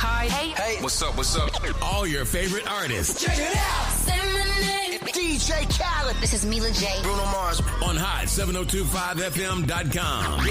Hi. Hey. What's up? All your favorite artists. Check it out. Say my name. DJ Khaled. This is Mila J. Bruno Mars. On hot7025fm.com.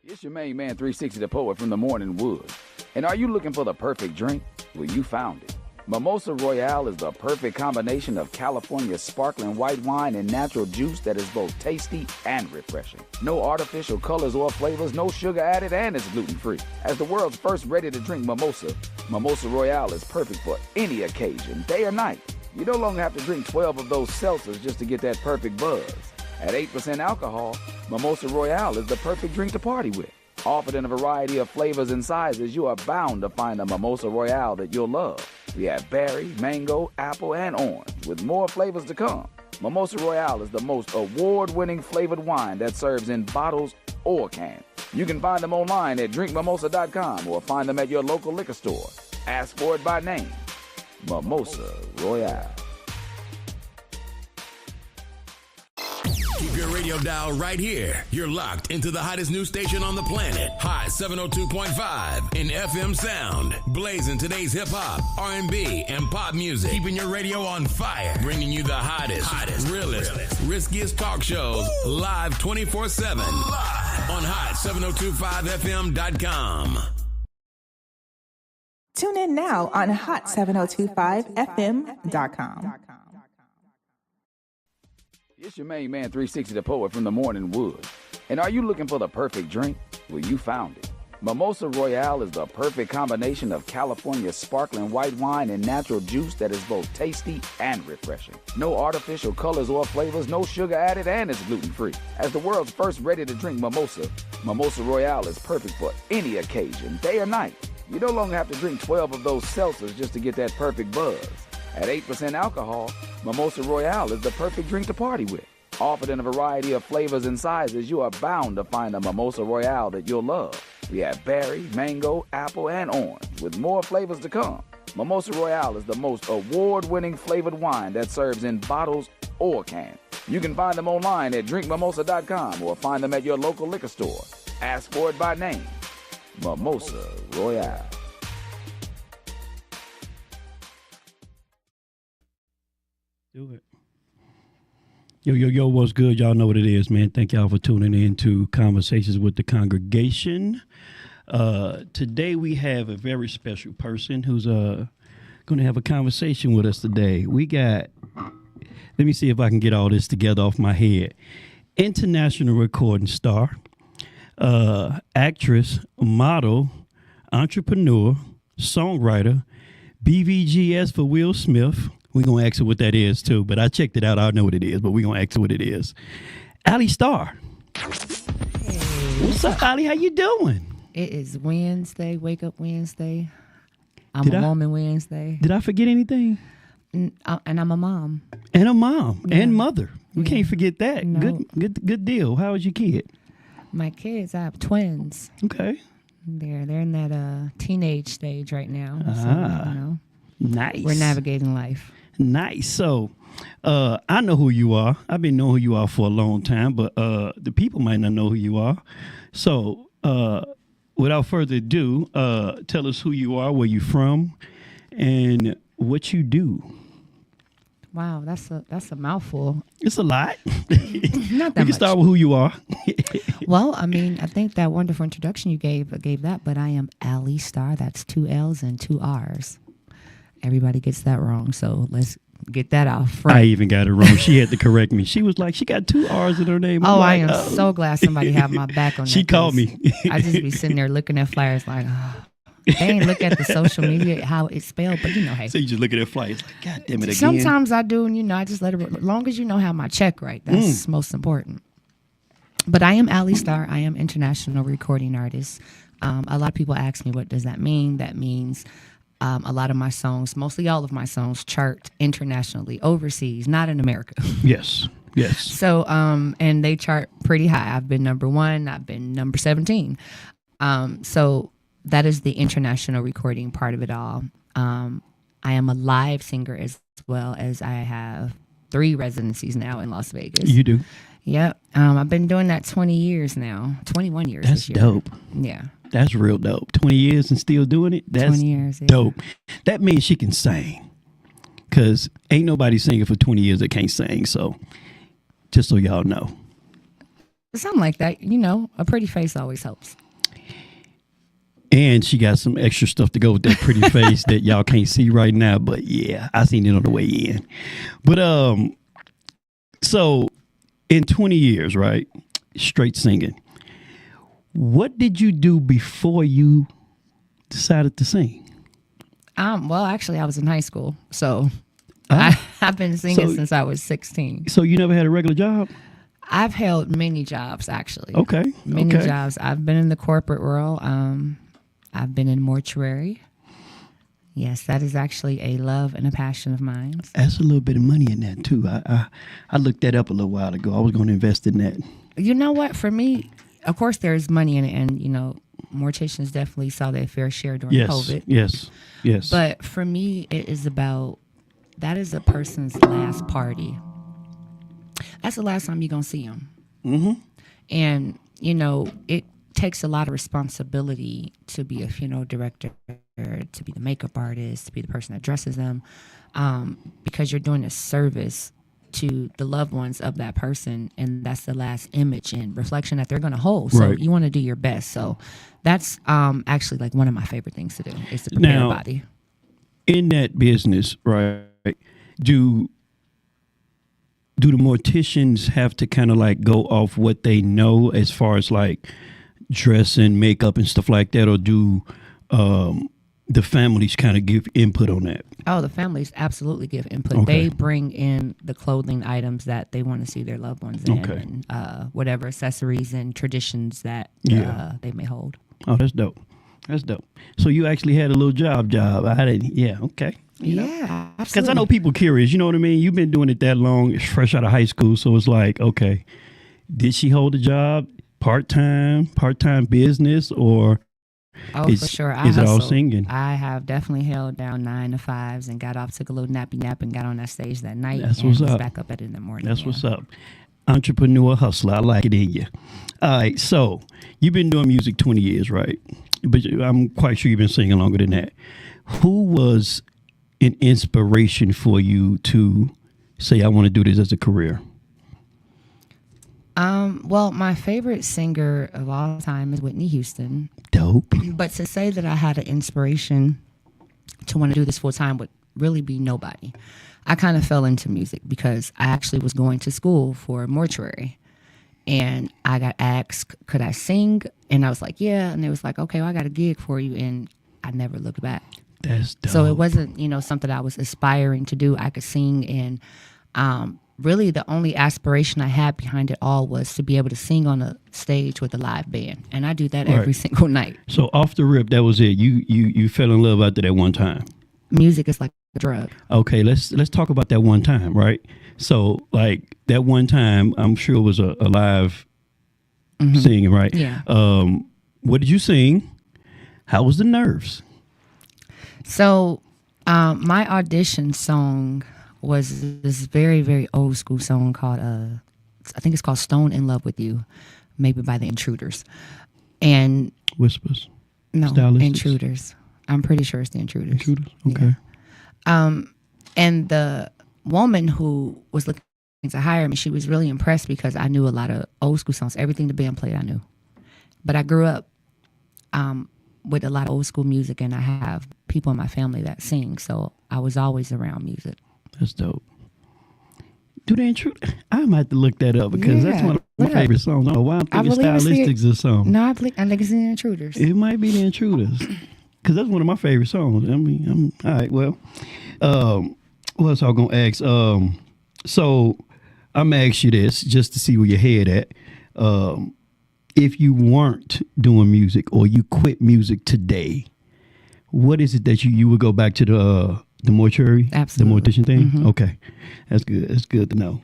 It's your main man, 360 the Poet from the Morning Wood. And are you looking for the perfect drink? Well, you found it. Mimosa Royale is the perfect combination of California sparkling white wine and natural juice that is both tasty and refreshing. No artificial colors or flavors, no sugar added, and it's gluten-free. As the world's first ready-to-drink mimosa, Mimosa Royale is perfect for any occasion, day or night. You no longer have to drink 12 of those seltzers just to get that perfect buzz. At 8% alcohol, Mimosa Royale is the perfect drink to party with. Offered in a variety of flavors and sizes, you are bound to find a Mimosa Royale that you'll love. We have berry, mango, apple, and orange, with more flavors to come. Mimosa Royale is the most award-winning flavored wine that serves in bottles or cans. You can find them online at drinkmimosa.com or find them at your local liquor store. Ask for it by name. Mimosa Royale. Keep your radio dial right here. You're locked into the hottest news station on the planet. Hot 702.5 in FM sound. Blazing today's hip-hop, R&B, and pop music. Keeping your radio on fire. Bringing you the hottest, realest, riskiest talk shows live 24/7. On hot7025fm.com. Tune in now on hot7025fm.com. It's your main man, 360 the Poet from the Morning Wood. And are you looking for the perfect drink? Well, you found it. Mimosa Royale is the perfect combination of California sparkling white wine and natural juice that is both tasty and refreshing. No artificial colors or flavors, no sugar added, and it's gluten-free. As the world's first ready-to-drink mimosa, Mimosa Royale is perfect for any occasion, day or night. You no longer have to drink 12 of those seltzers just to get that perfect buzz. At 8% alcohol, Mimosa Royale is the perfect drink to party with. Offered in a variety of flavors and sizes, you are bound to find a Mimosa Royale that you'll love. We have berry, mango, apple, and orange, with more flavors to come. Mimosa Royale is the most award-winning flavored wine that serves in bottles or cans. You can find them online at drinkmimosa.com or find them at your local liquor store. Ask for it by name. Mimosa Royale. Do it. Yo, what's good? Y'all know what it is, man. Thank y'all for tuning in to Conversations with the Congregation. Today we have a very special person who's going to have a conversation with us today. We got, let me see if I can get all this together off my head. International recording star, actress, model, entrepreneur, songwriter, BVGS for Will Smith. We're going to ask her what that is, too. But I checked it out. I know what it is, but we're going to ask her what it is. ALLI STARR. Hey. What's up, ALLI? How you doing? It is Wednesday, Wake Up Wednesday. I'm a woman Wednesday. Did I forget anything? And I'm a mom. And a mom. Yeah. And mother. We can't forget that. No. Good deal. How was your kid? My kids, I have twins. Okay. They're in that teenage stage right now. So, nice. We're navigating life. Nice. So, I know who you are. I've been knowing who you are for a long time, but the people might not know who you are. So, without further ado, tell us who you are, where you're from, and what you do. Wow, that's a mouthful. It's a lot. Not that much. We can start with who you are. Well, I mean, I think that wonderful introduction you gave that, but I am ALLI STARR. That's 2 L's and 2 R's. Everybody gets that wrong, so let's get that off right. I even got it wrong. She had to correct me. She was like, she got 2 R's in her name. I am so glad somebody had my back on that. She called me. I just be sitting there looking at flyers like, they ain't look at the social media, how it's spelled, but hey. So you just look at that flyer, it's like, God damn it again. Sometimes I do, and I just let it, as long as have my check right, that's most important. But I am ALLI STARR. I am international recording artist. A lot of people ask me, what does that mean? That means a lot of my songs, mostly all of my songs, chart internationally, overseas, not in America. Yes. So, and they chart pretty high. I've been number 1. I've been number 17. So that is the international recording part of it all. I am a live singer as well, as I have 3 residencies now in Las Vegas. You do? Yep. I've been doing that 20 years now. 21 years. That's this year. dope. Yeah. That's real dope. 20 years and still doing it? That's 20 years. Yeah. dope. That means she can sing. Because ain't nobody singing for 20 years that can't sing. So, just so y'all know. Something like that. You know, a pretty face always helps. And she got some extra stuff to go with that pretty face that y'all can't see right now. But yeah, I seen it on the way in. But so in 20 years, right? Straight singing. What did you do before you decided to sing? Well, actually, I was in high school, so I've been singing since I was 16. So you never had a regular job? I've held many jobs, actually. Okay. Many jobs. I've been in the corporate world. I've been in mortuary. Yes, that is actually a love and a passion of mine. That's a little bit of money in that too. I looked that up a little while ago. I was going to invest in that. You know what? For me, of course, there's money in it, and you know, morticians definitely saw their fair share during COVID. Yes. But for me, it is about that is a person's last party. That's the last time you're gonna see them. Mm-hmm. And you know, it takes a lot of responsibility to be a funeral director, to be the makeup artist, to be the person that dresses them, because you're doing a service to the loved ones of that person, and that's the last image and reflection that they're going to hold. So you want to do your best. So that's actually like one of my favorite things to do is to prepare a body. In that business, right? Do the morticians have to kind of like go off what they know as far as like dress and makeup and stuff like that, or do the families kind of give input on that? Oh, the families absolutely give input. Okay. They bring in the clothing items that they want to see their loved ones in, and whatever accessories and traditions that they may hold. Oh, that's dope. That's dope. So you actually had a little job. I didn't. Yeah. Okay. Yeah, absolutely. Because I know people curious. You know what I mean? You've been doing it that long. It's fresh out of high school, so it's like, okay, did she hold a job part-time business, or for sure. Is it all singing? I have definitely held down 9 to 5s and got off, took a little nappy nap, and got on that stage that night. That's and what's was up. Back up at it in the morning. That's what's up. Entrepreneur, hustler. I like it in you. All right. So you've been doing music 20 years, right? But I'm quite sure you've been singing longer than that. Who was an inspiration for you to say, I want to do this as a career? Well, my favorite singer of all time is Whitney Houston. Dope. But to say that I had an inspiration to want to do this full time would really be nobody. I kind of fell into music because I actually was going to school for mortuary. And I got asked, could I sing? And I was like, yeah. And they was like, okay, well, I got a gig for you. And I never looked back. That's dope. So it wasn't, something I was aspiring to do. I could sing, and really the only aspiration I had behind it all was to be able to sing on a stage with a live band. And I do that every single night. So off the rip, that was it. You fell in love after that one time. Music is like a drug. Okay, let's talk about that one time, right? So like that one time, I'm sure it was a live singing, right? Yeah. What did you sing? How was the nerves? So my audition song was this very, very old school song called, I think it's called Stone in Love with You, maybe by the Intruders. And Whispers? No, Stylistics? Intruders. I'm pretty sure it's the Intruders. Intruders? Okay. Yeah. And the woman who was looking to hire me, she was really impressed because I knew a lot of old school songs. Everything the band played, I knew. But I grew up with a lot of old school music, and I have people in my family that sing, so I was always around music. That's dope. Do they intrude? I might have to look that up because that's one of my favorite songs. I don't know why I'm thinking Stylistics is a song. No, I think it's the Intruders. It might be the Intruders because that's one of my favorite songs. I mean, all right. Well, what else I was gonna ask? So I'm gonna ask you this just to see where your head at. If you weren't doing music or you quit music today, what is it that you would go back to the mortuary? Absolutely. The mortician thing? Mm-hmm. Okay. That's good. That's good to know.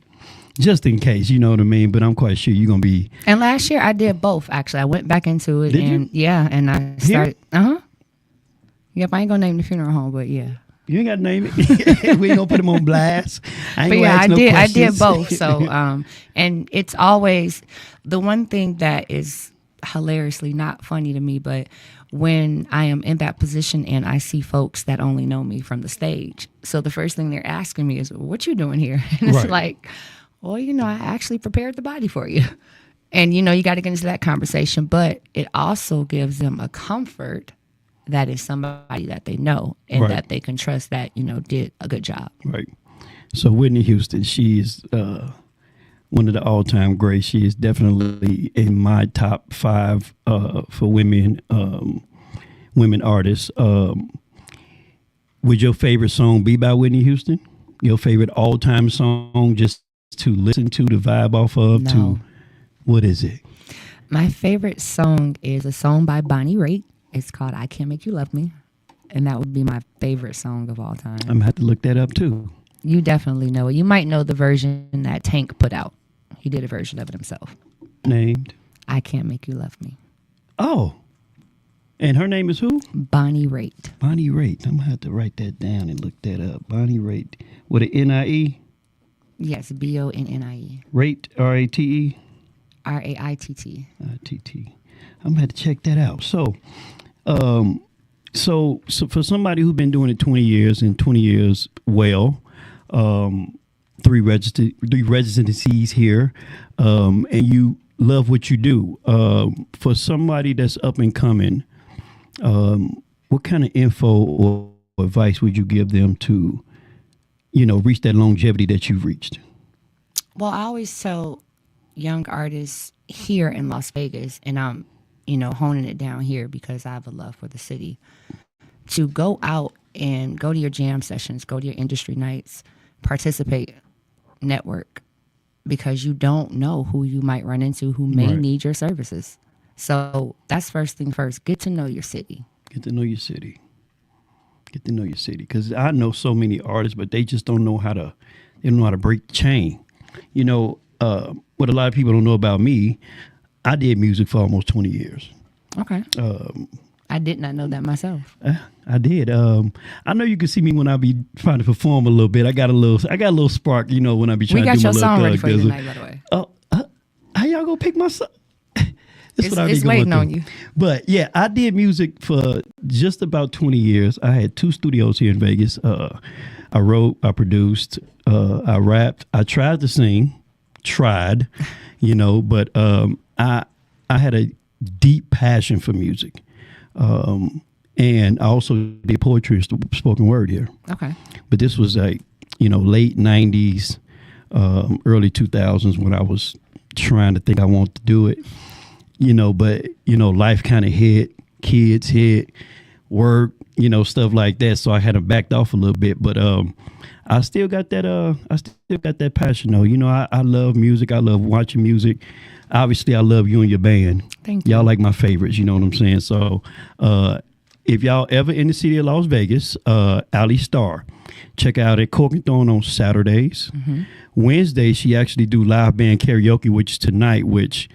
Just in case, you know what I mean? But I'm quite sure you're going to be... And last year I did both, actually. I went back into it. Did you? Yeah, and I started... Yep, I ain't going to name the funeral home, but yeah. You ain't got to name it. We ain't gonna put them on blast. I ain't But gonna yeah, ask no I questions. did both. So, and it's always the one thing that is hilariously not funny to me, but when I am in that position and I see folks that only know me from the stage, so the first thing they're asking me is, "What you doing here?" And it's Right. like, well, I actually prepared the body for you. And, you got to get into that conversation, but it also gives them a comfort that is somebody that they know and Right. that they can trust that, did a good job. Right. So Whitney Houston, she is one of the all-time greats. She is definitely in my top 5 for women artists. Would your favorite song be by Whitney Houston? Your favorite all-time song, just to listen to, the vibe off of? No. What is it? My favorite song is a song by Bonnie Raitt. It's called "I Can't Make You Love Me," and that would be my favorite song of all time. I'm gonna have to look that up too. You definitely know it. You might know the version that Tank put out. He did a version of it himself. Named? "I Can't Make You Love Me." Oh, and her name is who? Bonnie Raitt. Bonnie Raitt. I'm gonna have to write that down and look that up. Bonnie Raitt with an N-I-E. Yes, Bonnie. Raitt, R-A-T-E. Raitt. I-T-T. I'm gonna have to check that out. So for somebody who's been doing it 20 years and 20 years well, 3 residencies here, and you love what you do. For somebody that's up and coming, what kind of info or advice would you give them to, reach that longevity that you've reached? Well, I always tell young artists here in Las Vegas, and I'm, honing it down here because I have a love for the city, to go out and go to your jam sessions, go to your industry nights, participate, network, because you don't know who you might run into who may Right. need your services. So that's first thing first. Get to know your city. Get to know your city. Get to know your city. Because I know so many artists, but they just don't know how to. They don't know how to break the chain. What a lot of people don't know about me, I did music for almost 20 years. Okay. I did not know that myself. I did. I know you can see me when I be trying to perform a little bit. I got a little spark, when I be trying We to got do my your little song ready thug for you dizzle. tonight, by the way. Oh, how y'all gonna pick my song? It's waiting on you. But yeah, I did music for just about 20 years. I had 2 studios here in Vegas. I wrote, I produced, I rapped. I tried to sing, but I had a deep passion for music. And I also did poetry and spoken word here. Okay. But this was late 90s, early 2000s when I was trying to think I wanted to do it. But life kind of hit, kids hit, work, stuff like that. So I had to backed off a little bit, but I still got that passion though. I love music. I love watching music. Obviously, I love you and your band. Thank you. Y'all like my favorites. You know what I'm saying? So if y'all ever in the city of Las Vegas, ALLI STARR, check out at Cork and Thorn on Saturdays. Mm-hmm. Wednesday, she actually do live band karaoke, which is tonight, which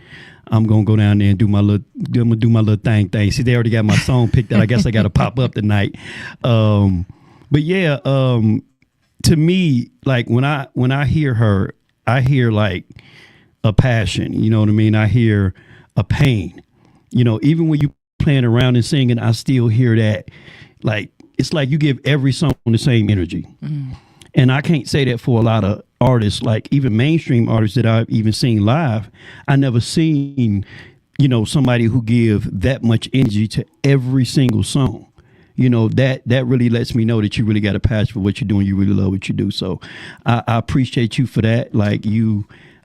I'm gonna go down there and do my little thing. See, they already got my song picked out. I guess I got to pop up tonight. But yeah, to me, like when I hear her, I hear like a passion. You know what I mean? I hear a pain. Even when you playing around and singing, I still hear that. Like it's like you give every song the same energy. Mm. And I can't say that for a lot of artists, like even mainstream artists that I've even seen live. I never seen, somebody who give that much energy to every single song. That really lets me know that you really got a passion for what you're doing. You really love what you do. So I appreciate you for that. Like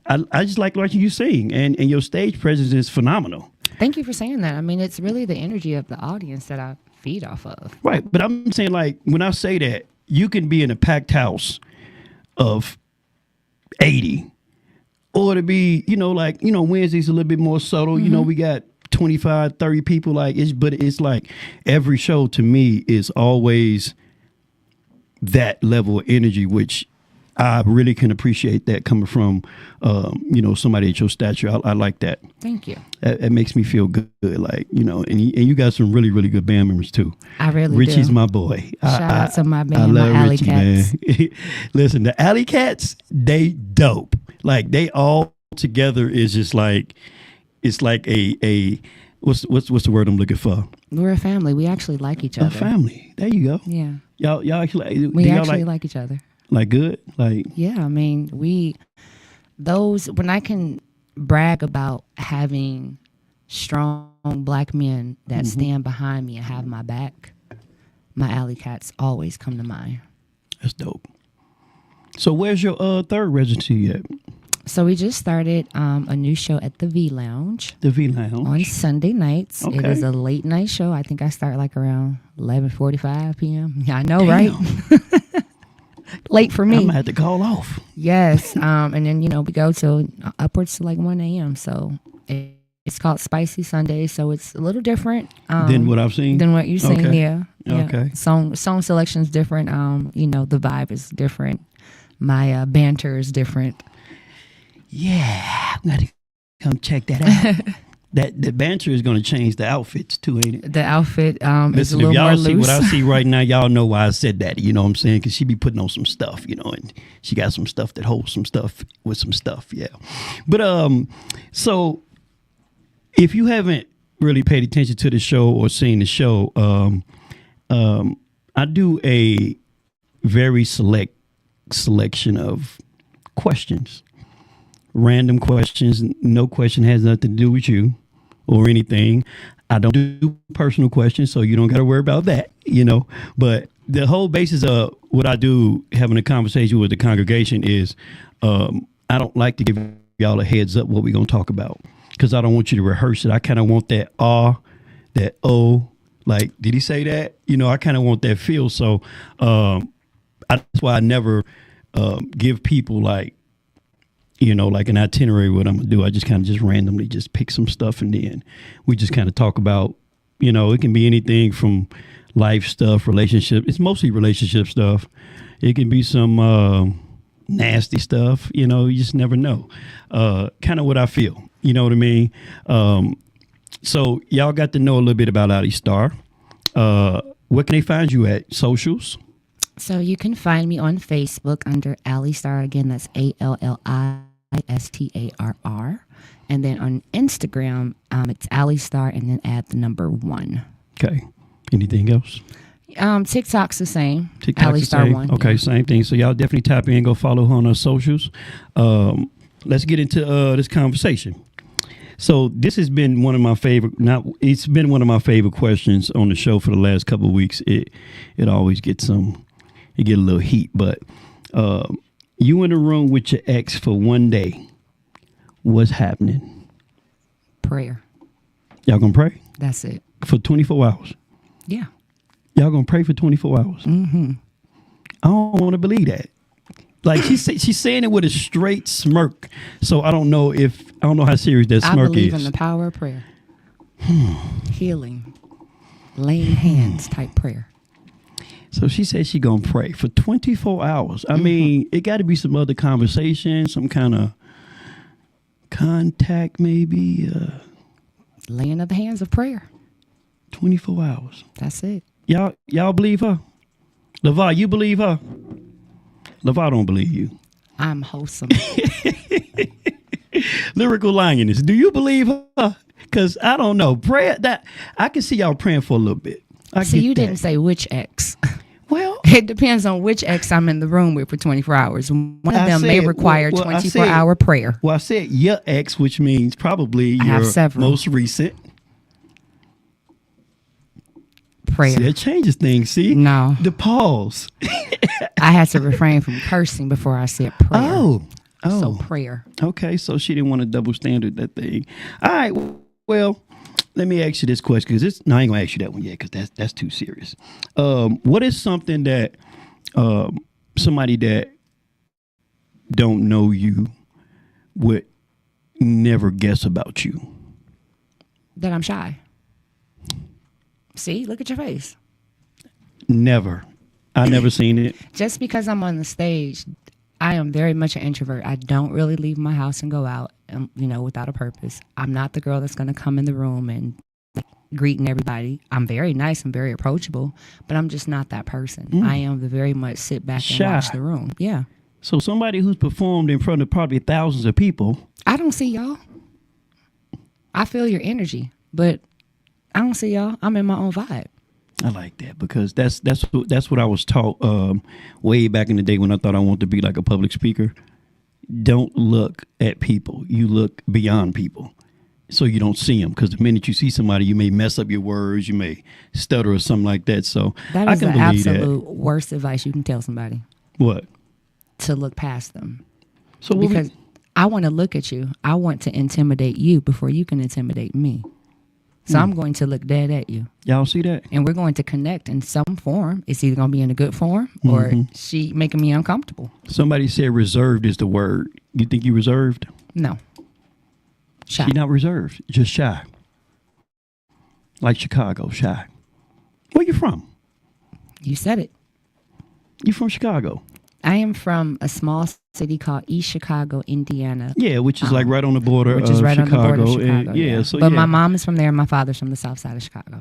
I just like watching you sing, and your stage presence is phenomenal. Thank you for saying that. I mean, it's really the energy of the audience that I feed off of. Right. But I'm saying, like, when I say that, you can be in a packed house of 80, or to be, Wednesday's a little bit more subtle. Mm-hmm. We got 25, 30 people. But it's like every show to me is always that level of energy, which I really can appreciate that coming from, somebody at your stature. I like that. Thank you. It makes me feel good. Like, and you got some really, really good band members too. I really Richie's do. my boy. Shout out to my band, I love my ALLI Richie, Cats. man. Listen, the ALLI Cats, they dope. Like they all together is just like, it's like a what's the word I'm looking for? We're a family. We actually like each other. A family. There you go. Yeah. Y'all actually We do y'all actually like each other. like good? Like Yeah, I mean, when I can brag about having strong Black men that stand behind me and have my back, my ALLI Cats always come to mind. that's dope. So where's your third residency at? So we just started a new show at the V Lounge The V Lounge. on Sunday nights. It Okay. is a late night show. I think I start like around 11:45 p.m. Yeah, I know, Damn. right? Late for I'm me. gonna have to call off. Yes. And then, we go till upwards to like 1 a.m. So it's called Spicy Sunday. So it's a little different. Than what I've seen? Than what you've seen, Okay. yeah. Okay. Song selection's different. The vibe is different. My banter is different. Yeah, I'm gonna come check that out. The banter is gonna change the outfits too, ain't it? The outfit is a Listen, little if more y'all see loose. what I see right now, y'all know why I said that. You know what I'm saying? Because she be putting on some stuff, and she got some stuff that holds some stuff with some stuff, yeah. But so if you haven't really paid attention to the show or seen the show, I do a very selection of questions, random questions. No question has nothing to do with you or anything. I don't do personal questions, so you don't got to worry about that, But the whole basis of what I do, having a conversation with the congregation, is I don't like to give y'all a heads up what we're going to talk about, because I don't want you to rehearse it. I kind of want that that oh, like, did he say that? I kind of want that feel. So that's why I never give people like an itinerary what I'm gonna do. I just kind of just randomly just pick some stuff, and then we just kind of talk about, it can be anything from life stuff, relationship. It's mostly relationship stuff. It can be some nasty stuff. You just never know. Kind of what I feel. You know what I mean? So y'all got to know a little bit about ALLI STARR. Where can they find you at? Socials? So you can find me on Facebook under ALLI STARR. Again, that's ALLISTARR. And then on Instagram, it's ALLI STARR, and then add the number 1. Okay. Anything else? TikTok's the same. TikTok's ALLI the STARR same? 1. Okay, yeah. same thing. So y'all definitely tap in, go follow her on her socials. Let's get into this conversation. So this has been one of my favorite. It's been one of my favorite questions on the show for the last couple of weeks. It always gets it get a little heat. But you in a room with your ex for one day, what's happening? Prayer. Y'all gonna pray That's it. for 24 hours? Yeah. Y'all gonna pray for 24 hours? Mm-hmm. I don't want to believe that. Like she's saying it with a straight smirk. So I don't know how serious that I smirk believe is. in the power of prayer. Healing. Laying hands type prayer. So she said she gonna pray for 24 hours. I mean, it got to be some other conversation, some kind of contact, maybe. Laying of the hands of prayer. 24 hours. That's it. Y'all believe her? LaVar, you believe her? LaVar don't believe you. I'm wholesome. Lyrical lioness, do you believe her? Because I don't know. Prayer, that I can see y'all praying for a little bit. See, you didn't say which ex. Well, It depends on which ex I'm in the room with for 24 hours. One of them may require 24-hour prayer. Well, I said your ex, which means probably I have your several. most recent. Prayer. See, that changes things. See? No. The pause. I had to refrain from cursing before I said prayer. Oh. So prayer. Okay, so she didn't want to double standard that thing. All right, well, let me ask you this question, because I ain't gonna ask you that one yet, because that's too serious. What is something that somebody that don't know you would never guess about you? That I'm shy. See, look at your face. Never. I never seen it. Just because I'm on the stage, I am very much an introvert. I don't really leave my house and go out, without a purpose. I'm not the girl that's going to come in the room and greeting everybody. I'm very nice and very approachable, but I'm just not that person. I am the very much sit back and watch the room. Yeah. So somebody who's performed in front of probably thousands of people. I don't see y'all. I feel your energy, but I don't see y'all. I'm in my own vibe. I like that because that's what I was taught way back in the day when I thought I wanted to be like a public speaker. Don't look at people. You look beyond people so you don't see them, because the minute you see somebody, you may mess up your words. You may stutter or something like that. So that I is can the believe absolute worst advice you can tell somebody. What? To look past them. So because I want to look at you. I want to intimidate you before you can intimidate me. So I'm going to look dead at you. Y'all see that? And we're going to connect in some form. It's either going to be in a good form or she making me uncomfortable. Somebody said reserved is the word. You think you reserved? No. Shy. She's not reserved. Just shy. Like Chicago, shy. Where you from? You said it. You from Chicago? I am from a small city called East Chicago, Indiana. Yeah, which is like right on the border which is right Chicago. On the border of Chicago. And, yeah, so but my mom is from there. My father's from the south side of Chicago.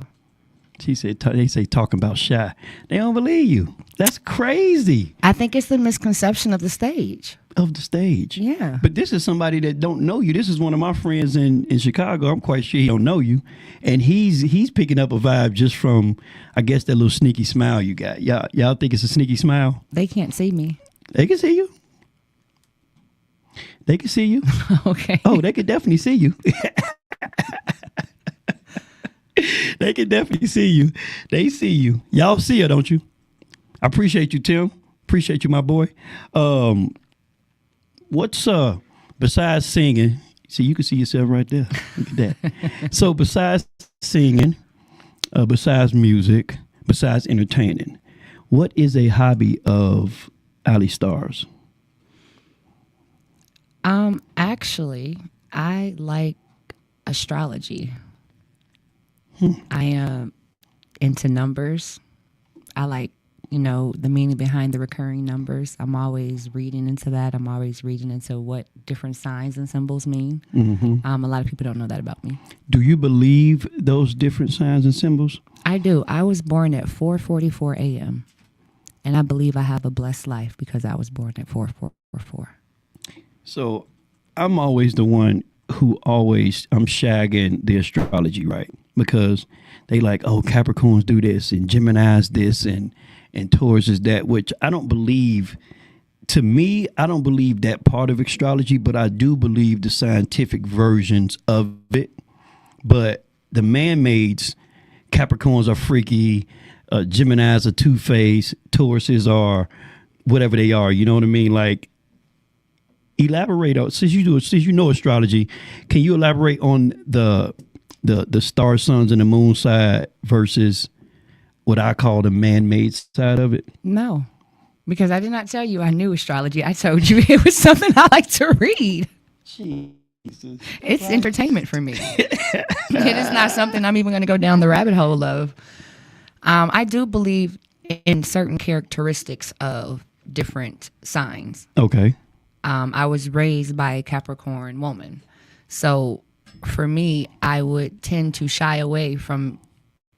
She said, they say talking about shy. They don't believe you. That's crazy. I think it's the misconception of the stage. Of the stage. Yeah. But this is somebody that don't know you. This is one of my friends in Chicago. I'm quite sure he don't know you. And he's picking up a vibe just from, I guess, that little sneaky smile you got. Y'all think it's a sneaky smile? They can't see me. They can see you. They can see you. Okay. Oh, they can definitely see you. They can definitely see you. They see you. Y'all see her, don't you? I appreciate you, Tim. Appreciate you, my boy. What's besides singing? See, you can see yourself right there. Look at that. So besides singing, besides music, besides entertaining, what is a hobby of ALLI STARR's? Actually, I like astrology. I am into numbers. I like, the meaning behind the recurring numbers. I'm always reading into that. I'm always reading into what different signs and symbols mean. A lot of people don't know that about me. Do you believe those different signs and symbols? I do. I was born at 4:44 a.m. And I believe I have a blessed life because I was born at 4:44. So I'm always the one who I'm shagging the astrology, right? Because they like, oh, Capricorns do this and Gemini's this and Taurus is that, which I don't believe. To me, I don't believe that part of astrology, but I do believe the scientific versions of it. But the man-mades, Capricorns are freaky, Geminis are two-faced, Tauruses are whatever they are. You know what I mean? Like, elaborate on, since you know astrology, can you elaborate on the star, suns, and the moon side versus what I call the man-made side of it? No, because I did not tell you I knew astrology. I told you it was something I like to read. Jesus. It's entertainment for me. It is not something I'm even going to go down the rabbit hole of. I do believe in certain characteristics of different signs. Okay. I was raised by a Capricorn woman. So for me, I would tend to shy away from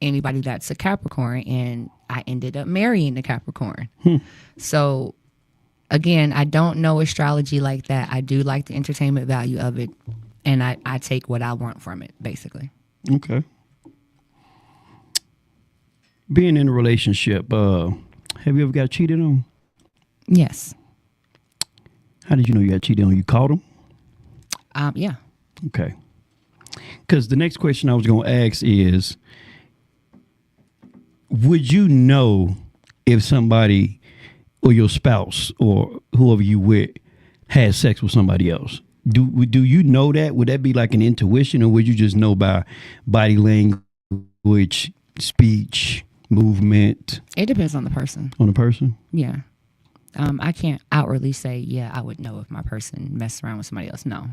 anybody that's a Capricorn, and I ended up marrying a Capricorn. So again, I don't know astrology like that. I do like the entertainment value of it, and I take what I want from it, basically. Okay. Being in a relationship, have you ever got cheated on? Yes. How did you know you got cheated on? You caught them? Yeah. Okay. Because the next question I was going to ask is, would you know if somebody or your spouse or whoever you with had sex with somebody else? Do you know that? Would that be like an intuition, or would you just know by body language, speech, movement? It depends on the person. On the person? Yeah. I can't outwardly say, yeah, I would know if my person messed around with somebody else. No.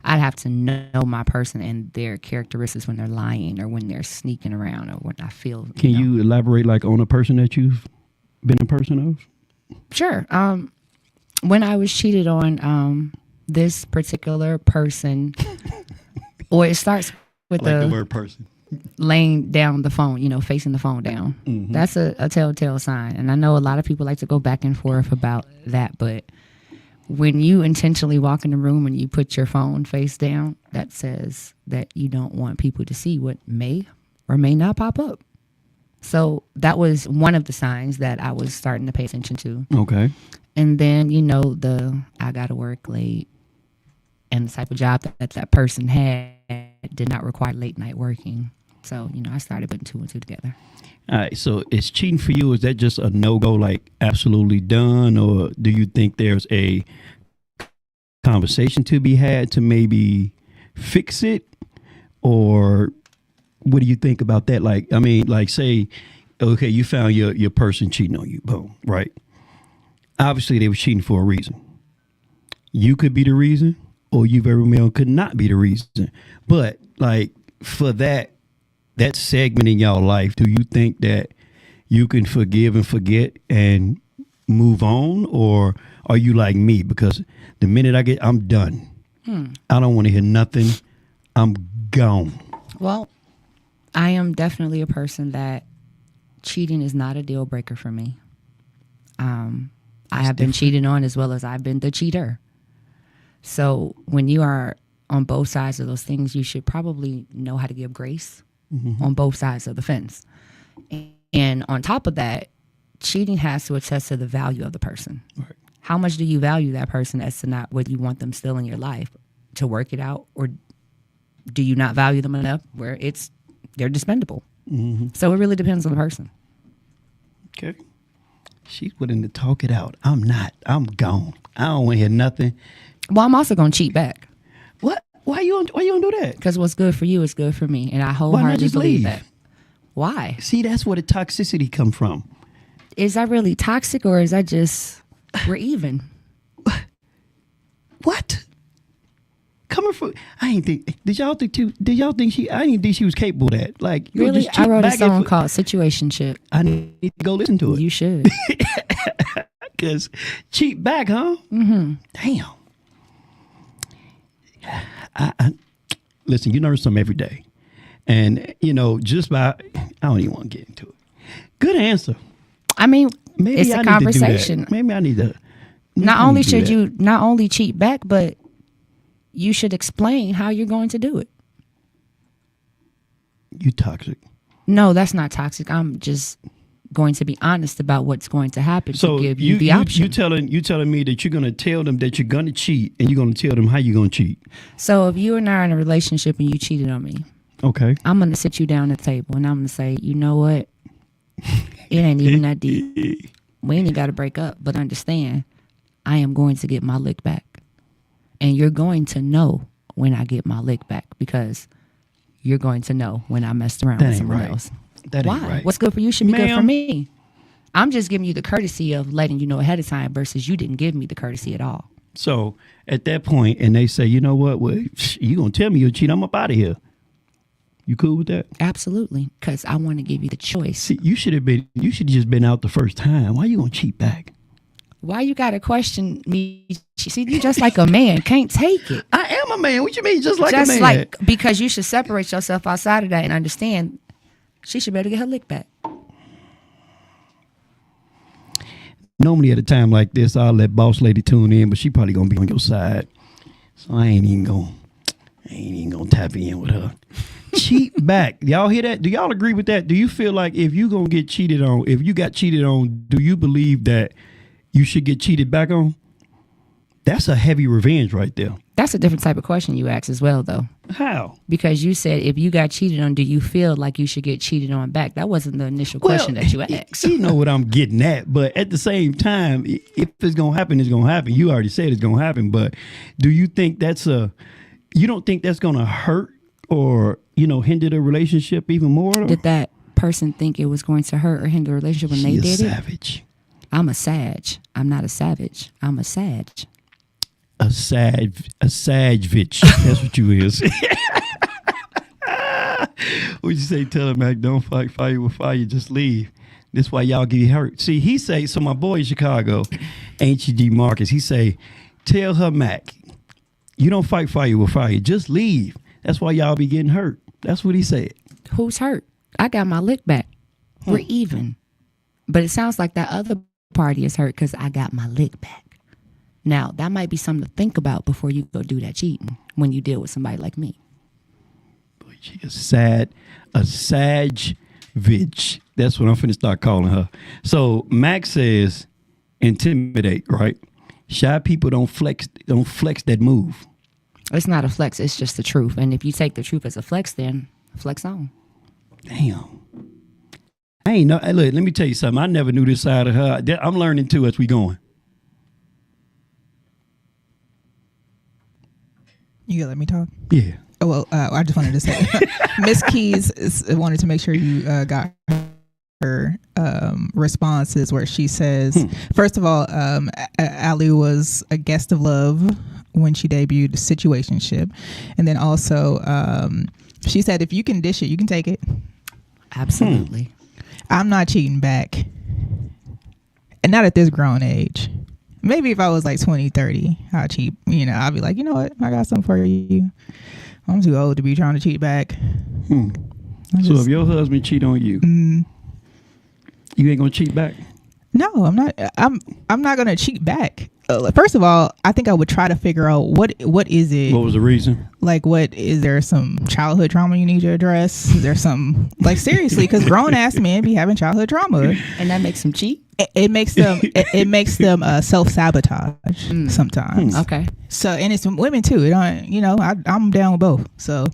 I'd have to know my person and their characteristics when they're lying or when they're sneaking around or when I feel. Can you elaborate like on a person that you've been a person of? Sure. When I was cheated on, this particular person, or it starts with I like the word person. laying down the phone, facing the phone down. That's a telltale sign. And I know a lot of people like to go back and forth about that, but when you intentionally walk in the room and you put your phone face down, that says that you don't want people to see what may or may not pop up. So that was one of the signs that I was starting to pay attention to. Okay. And then, I got to work late, and the type of job that person had did not require late night working. So, I started putting two and two together. All right. So is cheating for you, is that just a no-go, like absolutely done? Or do you think there's a conversation to be had to maybe fix it? Or what do you think about that? Say, okay, you found your person cheating on you. Boom. Right. Obviously, they were cheating for a reason. You could be the reason, or you very well could not be the reason. But for that segment in y'all life, do you think that you can forgive and forget and move on? Or are you like me? Because the minute I'm done. I don't want to hear nothing. I'm gone. Well, I am definitely a person that cheating is not a deal breaker for me. I have been cheated on as well as I've been the cheater. So when you are on both sides of those things, you should probably know how to give grace on both sides of the fence. And on top of that, cheating has to attest to the value of the person. Right. How much do you value that person as to not whether you want them still in your life to work it out, or do you not value them enough where they're dispendable? So it really depends on the person. Okay. She's willing to talk it out. I'm not. I'm gone. I don't want to hear nothing. Well, I'm also going to cheat back. What? Why you don't do that? Because what's good for you is good for me. And I wholeheartedly believe that. Why? See, that's where the toxicity come from. Is that really toxic, or is that just we're even? What? Coming from, I ain't think. Did y'all think she? I didn't think she was capable of that. Like, really, I wrote a song called "Situationship." I need to go listen to it. You should. Because cheat back, huh? Damn. I listen. You learn something every day, and just by I don't even want to get into it. Good answer. I mean, maybe it's a conversation. Maybe I need to. Not only should you not only cheat back, but you should explain how you're going to do it. You toxic. No, that's not toxic. I'm just going to be honest about what's going to happen to give you the option. You telling me that you're going to tell them that you're going to cheat, and you're going to tell them how you're going to cheat. So if you and I are in a relationship and you cheated on me, okay, I'm going to sit you down at the table and I'm going to say, you know what? It ain't even that deep. We ain't got to break up, but understand, I am going to get my lick back. And you're going to know when I get my lick back, because you're going to know when I messed around with someone else. That Why? Ain't right. What's good for you should be good for me. I'm just giving you the courtesy of letting you know ahead of time versus you didn't give me the courtesy at all. So at that point, and they say, you know what? Well, you going to tell me you'll cheat. I'm up out of here. You cool with that? Absolutely. Because I want to give you the choice. See, you should have just been out the first time. Why you going to cheat back? Why you got to question me? See, you just like a man. Can't take it. I am a man. What you mean just like a man? Because you should separate yourself outside of that and understand she should better get her lick back. Normally at a time like this, I'll let Boss Lady tune in, but she probably going to be on your side. So I ain't even going to tap in with her. Cheat back. Y'all hear that? Do y'all agree with that? Do you feel like if you going to get cheated on, if you got cheated on, do you believe that you should get cheated back on? That's a heavy revenge right there. That's a different type of question you asked as well, though. How? Because you said if you got cheated on, do you feel like you should get cheated on back? That wasn't the initial question that you asked. You know what I'm getting at. But at the same time, if it's going to happen, it's going to happen. You already said it's going to happen. But do you think you don't think that's going to hurt or, hinder the relationship even more? Did that person think it was going to hurt or hinder the relationship when they did it? Savage. I'm a sag. I'm not a savage. I'm a sag. A sagvich. That's what you is. What'd you say? Tell him, Mac, don't fight fire with fire, just leave. That's why y'all get hurt. See, he say, so my boy in Chicago, HG Marcus, he say, tell her, Mac, you don't fight fire with fire. Just leave. That's why y'all be getting hurt. That's what he said. Who's hurt? I got my lick back. We're even. But it sounds like that other party is hurt because I got my lick back. Now, that might be something to think about before you go do that cheating when you deal with somebody like me. Boy, she is sad. A sag bitch. That's what I'm finna start calling her. So Mac says intimidate, right? Shy people don't flex that move. It's not a flex, it's just the truth. And if you take the truth as a flex, then flex on. Damn. I ain't know. Hey, look, let me tell you something. I never knew this side of her. I'm learning too as we going. You gonna let me talk? Yeah. Oh, well, I just wanted to say, Miss Keys wanted to make sure you got her responses where she says, first of all, ALLI was a guest of love when she debuted Situationship. And then also, she said, if you can dish it, you can take it. Absolutely. I'm not cheating back. And not at this grown age. Maybe if I was like 20, 30, I'd cheat. You know, I'd be like, you know what? I got something for you. I'm too old to be trying to cheat back. So if your husband cheat on you, you ain't gonna cheat back? No, I'm not. I'm not gonna cheat back. First of all, I think I would try to figure out what is it. What was the reason? Like, what is there some childhood trauma you need to address? Is there some, like, seriously? Because grown ass men be having childhood trauma, And that makes them cheat. it makes them it makes them self-sabotage sometimes. Okay. So, and it's women too. It don't, you know, I'm down with both. So,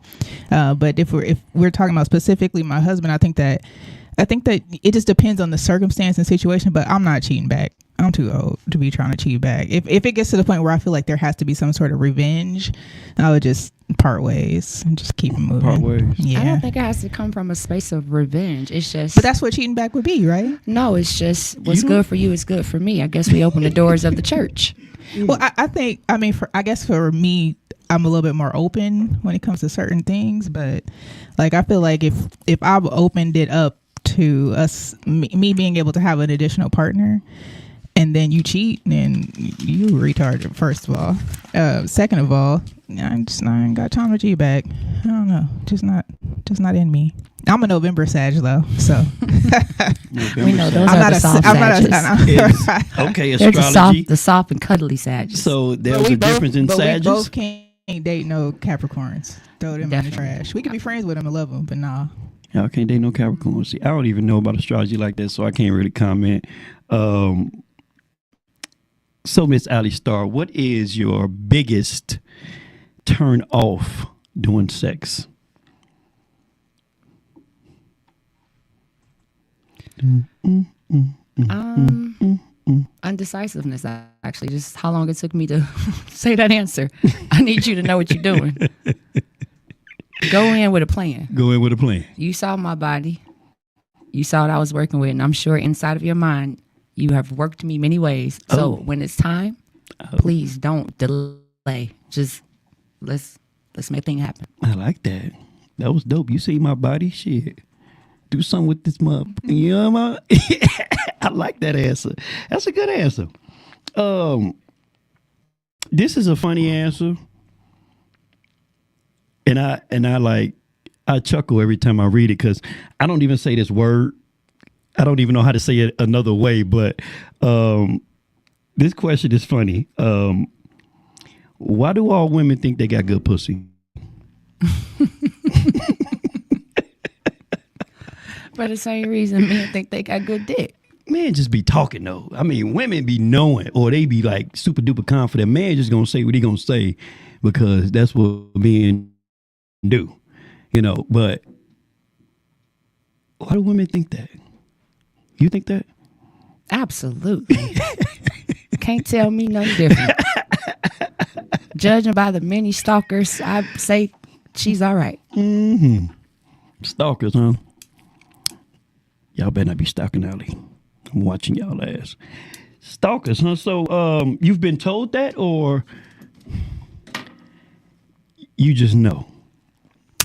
but if we're talking about specifically my husband, I think that it just depends on the circumstance and situation. But I'm not cheating back. I'm too old to be trying to cheat back. If it gets to the point where I feel like there has to be some sort of revenge, I would just part ways and just keep it moving. Part ways. Yeah. I don't think it has to come from a space of revenge. It's just. But that's what cheating back would be, right? No, it's just what's good for you is good for me. I guess we open the doors of the church. Well, I guess for me, I'm a little bit more open when it comes to certain things. But like, I feel like if I've opened it up to me being able to have an additional partner, and then you cheat, then you retarded, first of all. Second of all, I ain't got time to cheat back. I don't know. Just not in me. I'm a November Sag though, so. We know those are the soft Sages. Okay, They're astrology. the soft and cuddly Sages. So there was a difference in Sages? We both can't date no Capricorns. Throw them in the trash. We can be friends with them and love them, but nah. Y'all can't date no Capricorn. See, I don't even know about astrology like that, so I can't really comment. So, Miss ALLI STARR, what is your biggest turn off doing sex? Undecisiveness, actually. Just how long it took me to say that answer. I need you to know what you're doing. Go in with a plan. Go in with a plan. You saw my body. You saw what I was working with, and I'm sure inside of your mind, you have worked me many ways. So when it's time, please don't delay. Just let's make things happen. I like that. That was dope. You see my body? Shit. Do something with this mother. You know what I like that answer. That's a good answer. This is a funny answer. And I chuckle every time I read it because I don't even say this word. I don't even know how to say it another way, but this question is funny. Why do all women think they got good pussy? For the same reason men think they got good dick. Men just be talking though. I mean, women be knowing, or they be like super duper confident. Man just gonna say what he gonna say because that's what men do, you know. But why do women think that? You think that? Absolutely. Can't tell me nothing different. Judging by the many stalkers, I say she's all right. Mm-hmm. Stalkers, huh? Y'all better not be stalking ALLI. I'm watching y'all ass. Stalkers, huh? So you've been told that, or you just know?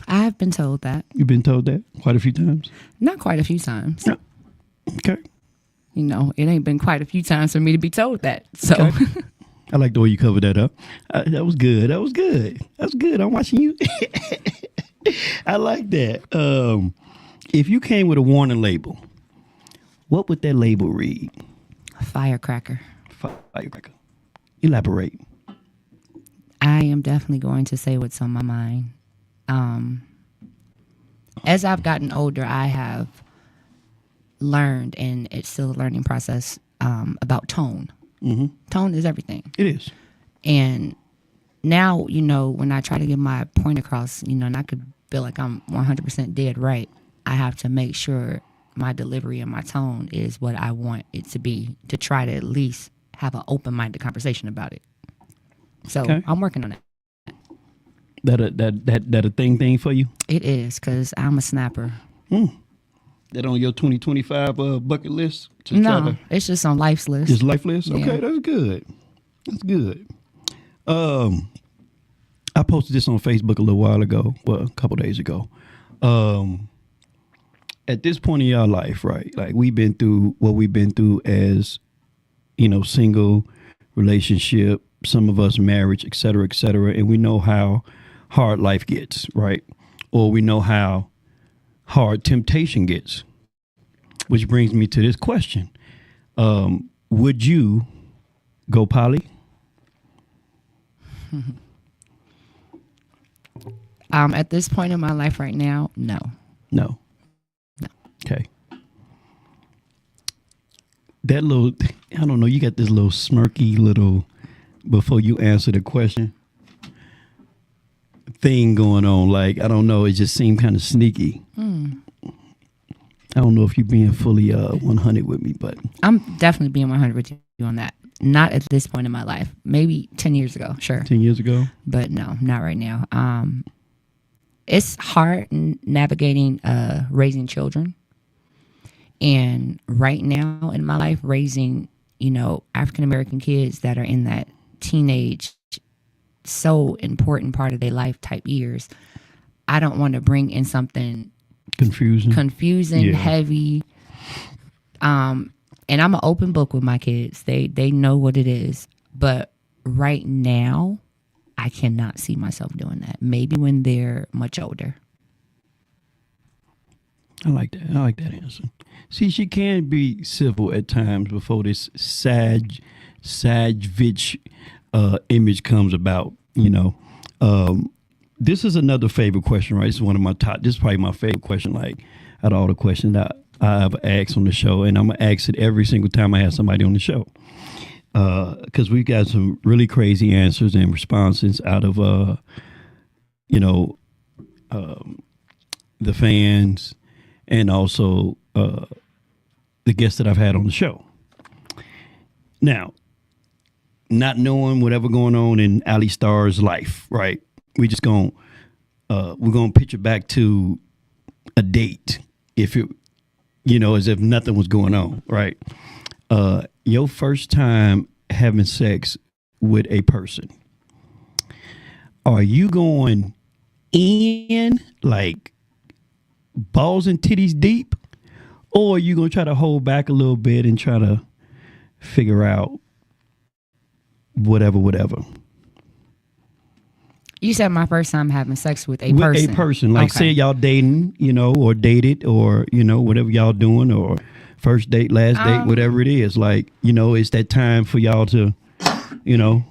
I've been told that. You've been told that quite a few times? Not quite a few times. Okay. You know, it ain't been quite a few times for me to be told that. So Okay. I like the way you covered that up. That was good. That was good. That's good. I'm watching you. I like that. If you came with a warning label, what would that label read? firecracker. Firecracker. Elaborate. I am definitely going to say what's on my mind. As I've gotten older, I have learned, and it's still a learning process, about tone. Mm-hmm. Tone is everything. It is. And now, you know, when I try to get my point across, you know, and I could feel like I'm 100% dead right, I have to make sure my delivery and my tone is what I want it to be, to try to at least have an open-minded conversation about it. So I'm working on it. That a thing for you? It is, because I'm a snapper. That on your 2025 bucket list? No, it's just on life's list. Just life list? Yeah. Okay, that's good. That's good. I posted this on Facebook a little while ago, well, a couple days ago. At this point in your life, right, like we've been through what we've been through as, you know, single, relationship, some of us marriage, et cetera, and we know how hard life gets, right? Or we know how hard temptation gets, which brings me to this question. Would you go poly? At this point in my life right now, no. No. Okay. That little, I don't know, you got this little smirky little, before you answer the question, thing going on. Like, I don't know, it just seemed kind of sneaky. I don't know if you're being fully 100 with me, but. I'm definitely being 100 with you on that. Not at this point in my life. Maybe 10 years ago, sure. 10 years ago? But no, not right now. It's hard navigating raising children. And right now in my life, raising, you know, African-American kids that are in that teenage, so important part of their life type years, I don't want to bring in something confusing, yeah. heavy. And I'm an open book with my kids. They know what it is. But right now, I cannot see myself doing that. Maybe when they're much older. I like that. I like that answer. See, she can be civil at times before this Savage image comes about, you know. This is another favorite question, right? This is one of my top. This is probably my favorite question, like, out of all the questions that I ever asked on the show. And I'm going to ask it every single time I have somebody on the show. Because we got some really crazy answers and responses out of, the fans and also the guests that I've had on the show. Now, not knowing whatever going on in ALLI STARR's life, right? We just we're gonna picture back to a date, if it, you know, as if nothing was going on, right? Your first time having sex with a person, are you going in like balls and titties deep, or are you gonna try to hold back a little bit and try to figure out whatever? You said my first time having sex with a with person. a person, like, okay. Say y'all dating, you know, or dated, or, you know, whatever y'all doing, or first date, last date, whatever it is. Like, you know, it's that time for y'all to, you know,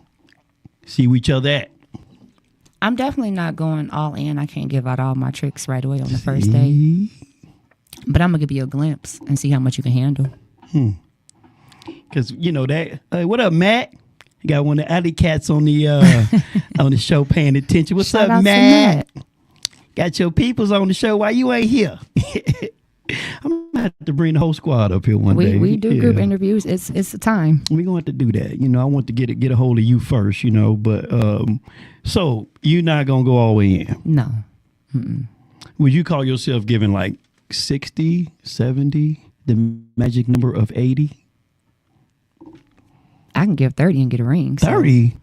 see where each other at. I'm definitely not going all in. I can't give out all my tricks right away on the first date. But I'm going to give you a glimpse and see how much you can handle. Because, you know, that, what up, Matt? You got one of the alley cats on the on the show paying attention. What's Shout up, out to Matt? Got your peoples on the show. Why you ain't here? I'm going to have to bring the whole squad up here one day. We do group interviews. It's a time. We're going to have to do that. You know, I want to get a hold of you first, you know. But so you're not going to go all the way in? No. Mm-mm. Would you call yourself giving like 60, 70, the magic number of 80? I can give 30 and get a ring. 30?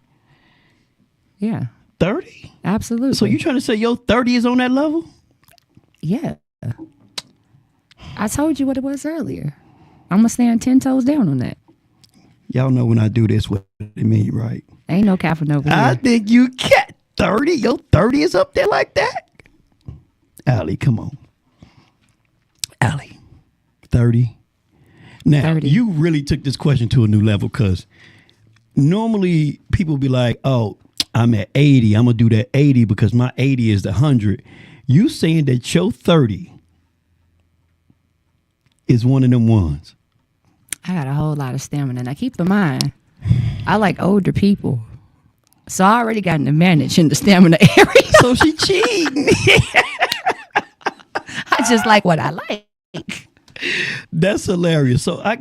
Yeah. 30? Absolutely. So you trying to say your 30 is on that level? Yeah. I told you what it was earlier. I'm gonna stand 10 toes down on that. Y'all know when I do this what it mean, right? Ain't no capping over I here. think you get 30. Your 30 is up there like that. Allie, come on. Allie, 30. Now, 30. you really took this question to a new level because normally people be like, oh, I'm at 80. I'm going to do that 80 because my 80 is the 100. You saying that your 30 is one of them ones. I got a whole lot of stamina. Now keep in mind, I like older people. So I already got an advantage in the stamina area. So she cheating. I just like what I like. That's hilarious. So I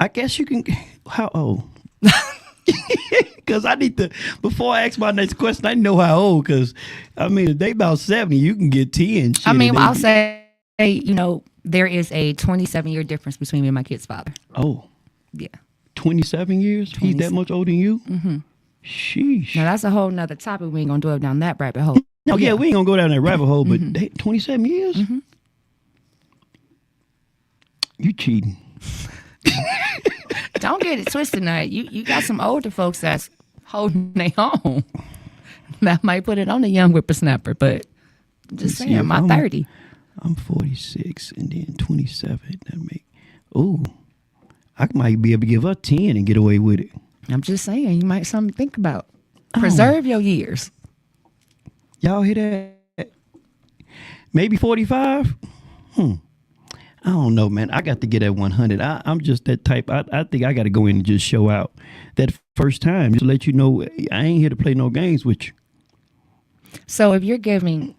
guess you can. How old? Because I need to. Before I ask my next question, I know how old. Because I mean, if they about 70, you can get 10. Shit, I mean, I'll say, there is a 27-year difference between me and my kid's father. Oh, Yeah. 27 years. He's that much older than you. Mm-hmm. Sheesh. Now that's a whole nother topic. We ain't gonna dwell down that rabbit hole. No, yeah, we ain't gonna go down that rabbit hole. But 27 years. Mm-hmm. You cheating. Don't get it twisted now. You got some older folks that's holding their own. That might put it on the young whippersnapper, but I'm just See, saying, if my I'm- 30. I'm 46 and then 27. That make. Ooh, I might be able to give her 10 and get away with it. I'm just saying, you might something to think about. Preserve your years. Y'all hear that? Maybe 45? I don't know, man. I got to get at 100. I'm just that type. I think I got to go in and just show out that first time. Just to let you know, I ain't here to play no games with you. So if you're giving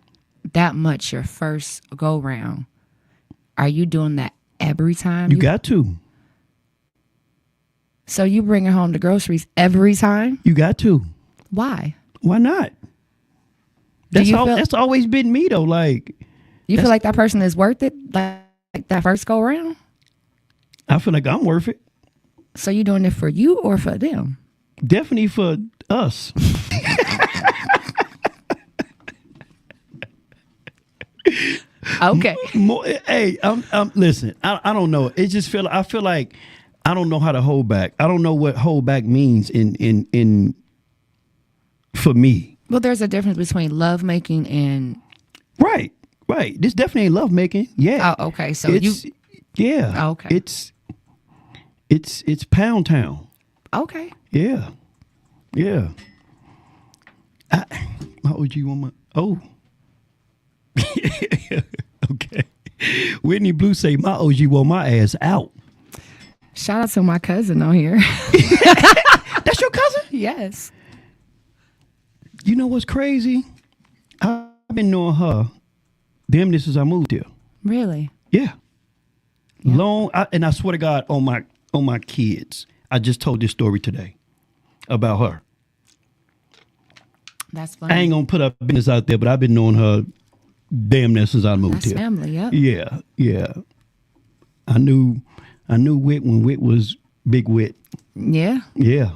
that much your first go round, are you doing that every time? You got to. So you bringing home the groceries every time? You got to. Why? Why not? That's always been me, though. Like, You feel like that person is worth it? Like that first go round? I feel like I'm worth it. So you doing it for you or for them? Definitely for us. Okay. Hey, listen. I don't know. It just I feel like I don't know how to hold back. I don't know what hold back means in for me. Well, there's a difference between love making and Right. This definitely ain't love making. Yeah. oh, okay. So yeah. Oh, okay. It's Pound Town. Okay. Yeah. My OG woman. Oh. Okay. Whitney Blue say my OG want my ass out. Shout out to my cousin on here. That's your cousin? Yes. You know what's crazy? I've been knowing her damn near since I moved here. Really? Yeah. And I swear to God on my kids. I just told this story today about her. That's funny. I ain't gonna put her business out there, but I've been knowing her damn near since I moved That's here. family, yep. Yeah. I knew Whit when Whit was Big Whit. Yeah. Yeah.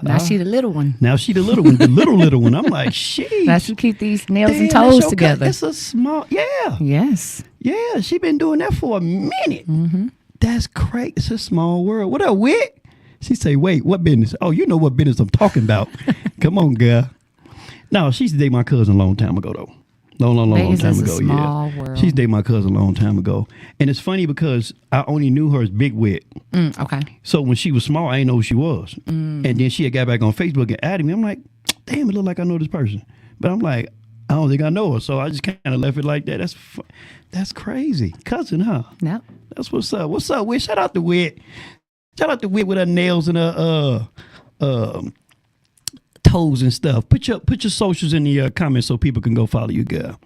Now she the little one. Now she the little one, the little one. I'm like, shit. That's who keep these nails and Damn, that's toes your together. It's a small, yeah. Yes. Yeah, she been doing that for a minute. Mm-hmm. That's crazy. It's a small world. What up, Whit? She say, wait, what business? Oh, you know what business I'm talking about. Come on, girl. No, she used to date my cousin a long time ago, though. Long Vegas time is a ago. small Yeah. world. She used to date my cousin a long time ago. And it's funny because I only knew her as Big Whit. Okay. So when she was small, I didn't know who she was. And then she had got back on Facebook and added me. I'm like, damn, it look like I know this person. But I'm like, I don't think I know her. So I just kind of left it like that. That's crazy. Cousin, huh? Yep. That's what's up. What's up, Whit? Shout out to Whit. Shout out to Whit with her nails and her toes and stuff. Put your socials in the comments so people can go follow you, girl.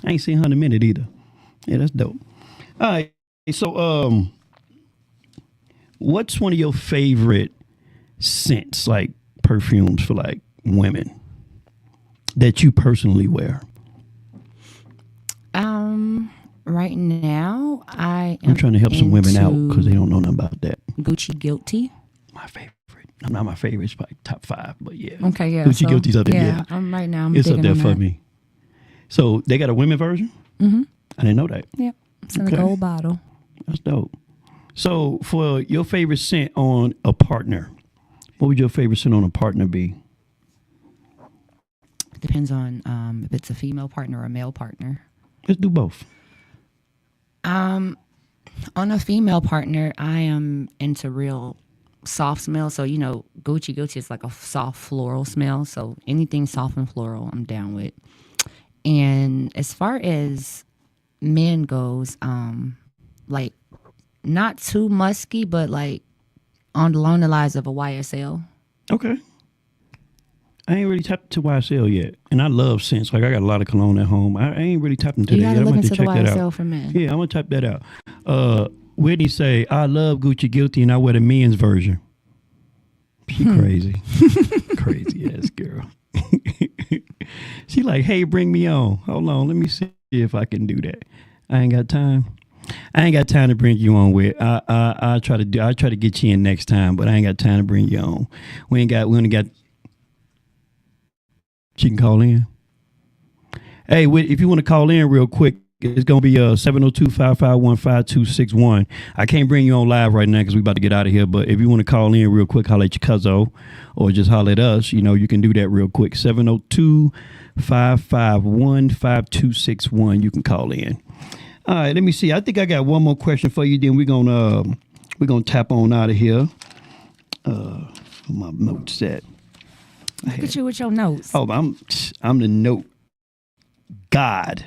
I ain't seen her in a minute either. Yeah, that's dope. All right. So what's one of your favorite scents, like perfumes for like women that you personally wear? Right now I'm trying to help some women out because they don't know nothing about that. Gucci Guilty. My favorite. Not my favorite. It's probably top 5, but yeah. Okay, yeah. Gucci Guilty's up there. Yeah. I'm It's up digging there on for that. me. So they got a women version? Mm-hmm. I didn't know that. Yep. It's in Okay. a gold bottle. That's dope. So for your favorite scent on a partner, what would your favorite scent on a partner be? Depends on if it's a female partner or a male partner. Let's do both. On a female partner, I am into real soft smell. So, Gucci is like a soft floral smell. So anything soft and floral, I'm down with. And as far as men goes, like not too musky, but like along the lines of a YSL. Okay. I ain't really tapped to YSL yet, and I love scents. Like I got a lot of cologne at home. I ain't really tapped into that You yet. gotta I'm look going to into the check that YSL out. for men. Yeah, I'm gonna type that out. Whitney say, "I love Gucci Guilty, and I wear the men's version." She crazy, crazy ass girl. She like, "Hey, bring me on. Hold on, let me see if I can do that." I ain't got time. I ain't got time to bring you on with. I try to get you in next time, but I ain't got time to bring you on. We only got. She can call in. Hey, if you want to call in real quick, it's going to be 702-551-5261. I can't bring you on live right now because we about to get out of here. But if you want to call in real quick, holler at your cuzzo or just holler at us. You can do that real quick. 702-551-5261. You can call in. All right, let me see. I think I got one more question for you. Then we're gonna tap on out of here. My notes set. Look at you with your notes. Oh, I'm the note god.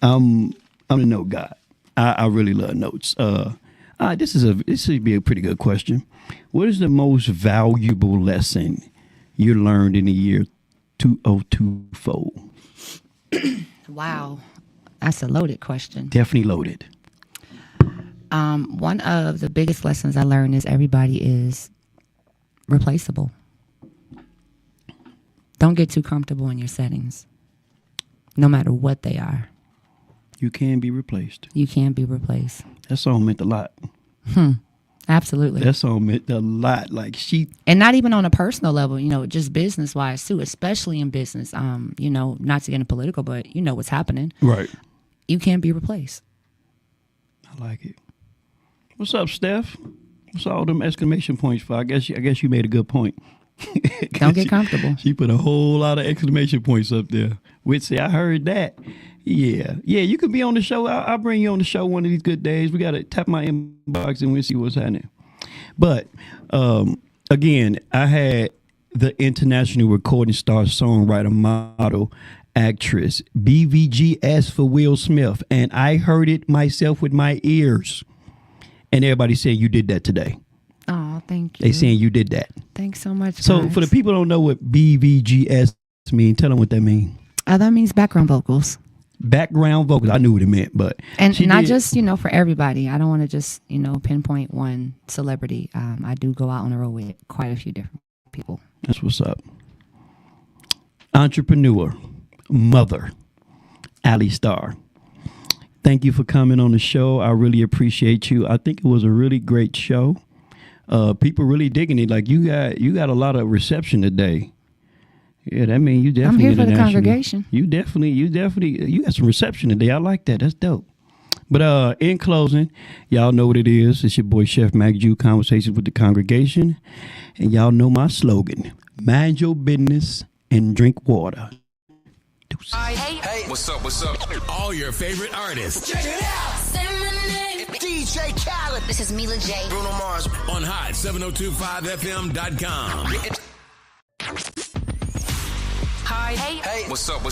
I'm the note god. I really love notes. This would be a pretty good question. What is the most valuable lesson you learned in the year 2024? Wow, that's a loaded question. Definitely loaded. One of the biggest lessons I learned is everybody is replaceable. Don't get too comfortable in your settings, no matter what they are. You can be replaced. You can be replaced. That song meant a lot. Absolutely. That song meant a lot. Like and not even on a personal level, just business wise too, especially in business. Not to get into political, but what's happening. Right. You can't be replaced. I like it. What's up, Steph? What's all them exclamation points for? I guess you made a good point. Don't get comfortable. She put a whole lot of exclamation points up there. Whitsy, I heard that. Yeah. You could be on the show. I'll bring you on the show one of these good days. We got to tap my inbox and we'll see what's happening. But again, I had the international recording star, songwriter, model, actress, BVGS for Will Smith, and I heard it myself with my ears. And everybody said you did that today. Oh, thank you. They saying you did that. Thanks so much. So guys. for the people who don't know what BVGS mean, tell them what that means. That means background vocals. Background vocals. I knew what it meant, but and not just for everybody. I don't want to just pinpoint one celebrity. I do go out on the road with quite a few different people. That's what's up. Entrepreneur, mother, ALLI STARR. Thank you for coming on the show. I really appreciate you. I think it was a really great show. People really digging it. Like you got a lot of reception today. Yeah, that means you definitely. I'm here for the congregation. You got some reception today. I like that. That's dope. But in closing, y'all know what it is. It's your boy Chef Macc, Conversations with the Congregation, and y'all know my slogan: mind your business and drink water. Hey, what's up? All your favorite artists. Check it out. Say my name. DJ Khaled. This is Mila J. Bruno Mars. On Hot 1025fm.com. Hey, what's up?